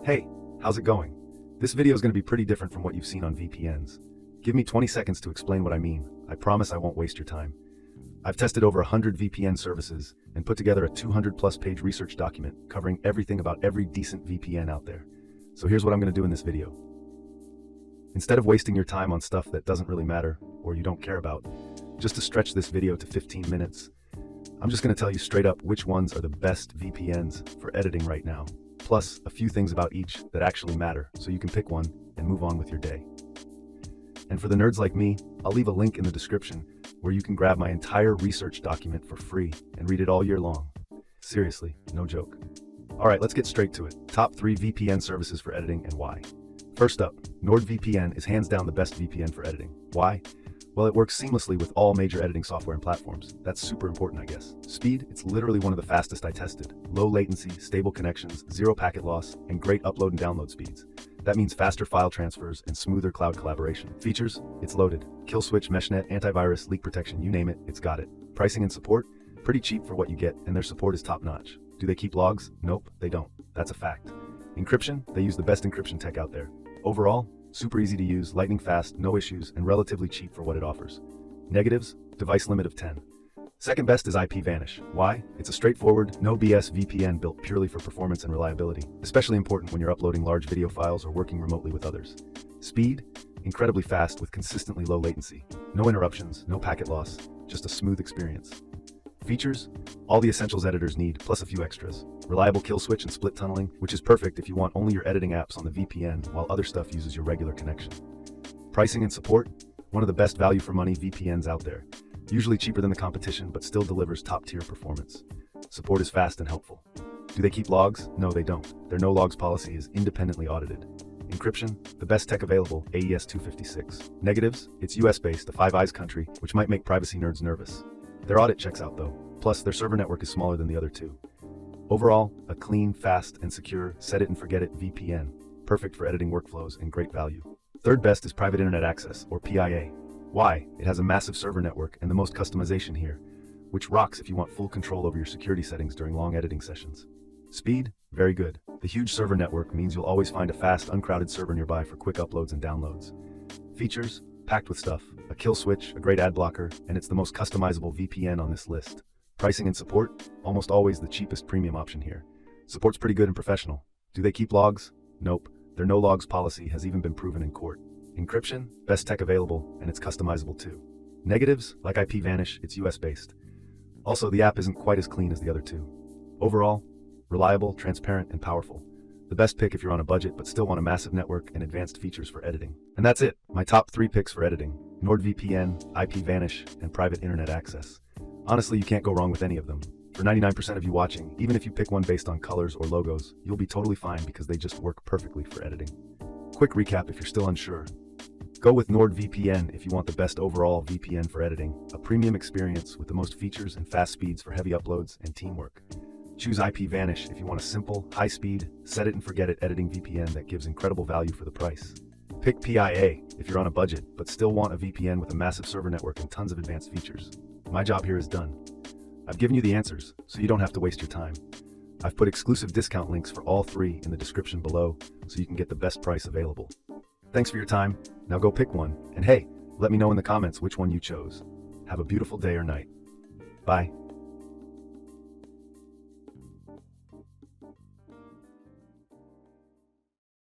Hey, how's it going? This video is going to be pretty different from what you've seen on VPNs. Give me 20 seconds to explain what I mean. I promise I won't waste your time. I've tested over 100 VPN services and put together a 200+ page research document covering everything about every decent VPN out there. So here's what I'm going to do in this video. Instead of wasting your time on stuff that doesn't really matter or you don't care about, just to stretch this video to 15 minutes, I'm just going to tell you straight up which ones are the best VPNs for editing right now, plus a few things about each that actually matter so you can pick one and move on with your day. And for the nerds like me, I'll leave a link in the description where you can grab my entire research document for free and read it all year long. Seriously, no joke. Alright, let's get straight to it. Top 3 VPN services for editing and why. First up, NordVPN is hands down the best VPN for editing. Why? Well, it works seamlessly with all major editing software and platforms. That's super important, I guess. Speed, it's literally one of the fastest I tested. Low latency, stable connections, zero packet loss, and great upload and download speeds. That means faster file transfers and smoother cloud collaboration. Features, it's loaded. Kill switch, meshnet, antivirus, leak protection, you name it, it's got it. Pricing and support, pretty cheap for what you get, and their support is top notch. Do they keep logs? Nope, they don't. That's a fact. Encryption, they use the best encryption tech out there. Overall, super easy to use, lightning fast, no issues, and relatively cheap for what it offers. Negatives, device limit of 10. Second best is IPVanish. Why? It's a straightforward, no BS VPN built purely for performance and reliability, especially important when you're uploading large video files or working remotely with others. Speed, incredibly fast with consistently low latency. No interruptions, no packet loss, just a smooth experience. Features, all the essentials editors need, plus a few extras. Reliable kill switch and split tunneling, which is perfect if you want only your editing apps on the VPN while other stuff uses your regular connection. Pricing and support, one of the best value for money VPNs out there. Usually cheaper than the competition, but still delivers top-tier performance. Support is fast and helpful. Do they keep logs? No, they don't. Their no logs policy is independently audited. Encryption, the best tech available, AES 256. Negatives, it's US-based, a Five Eyes country, which might make privacy nerds nervous. Their audit checks out though, plus their server network is smaller than the other two. Overall, a clean, fast, and secure set-it-and-forget-it VPN, perfect for editing workflows and great value. Third best is Private Internet Access, or PIA. Why? It has a massive server network and the most customization here, which rocks if you want full control over your security settings during long editing sessions. Speed? Very good. The huge server network means you'll always find a fast, uncrowded server nearby for quick uploads and downloads. Features? Packed with stuff. A kill switch, a great ad blocker, and it's the most customizable VPN on this list. Pricing and support? Almost always the cheapest premium option here. Support's pretty good and professional. Do they keep logs? Nope. Their no logs policy has even been proven in court. Encryption? Best tech available, and it's customizable too. Negatives? Like IPVanish, it's US-based. Also, the app isn't quite as clean as the other two. Overall, reliable, transparent, and powerful. The best pick if you're on a budget but still want a massive network and advanced features for editing. And that's it, my top 3 picks for editing. NordVPN, IPVanish, and Private Internet Access. Honestly, you can't go wrong with any of them. For 99% of you watching, even if you pick one based on colors or logos, you'll be totally fine because they just work perfectly for editing. Quick recap if you're still unsure. Go with NordVPN if you want the best overall VPN for editing, a premium experience with the most features and fast speeds for heavy uploads and teamwork. Choose IPVanish if you want a simple, high-speed, set-it-and-forget-it editing VPN that gives incredible value for the price. Pick PIA if you're on a budget but still want a VPN with a massive server network and tons of advanced features. My job here is done. I've given you the answers, so you don't have to waste your time. I've put exclusive discount links for all 3 in the description below so you can get the best price available. Thanks for your time. Now go pick one, and hey, let me know in the comments which one you chose. Have a beautiful day or night. Bye.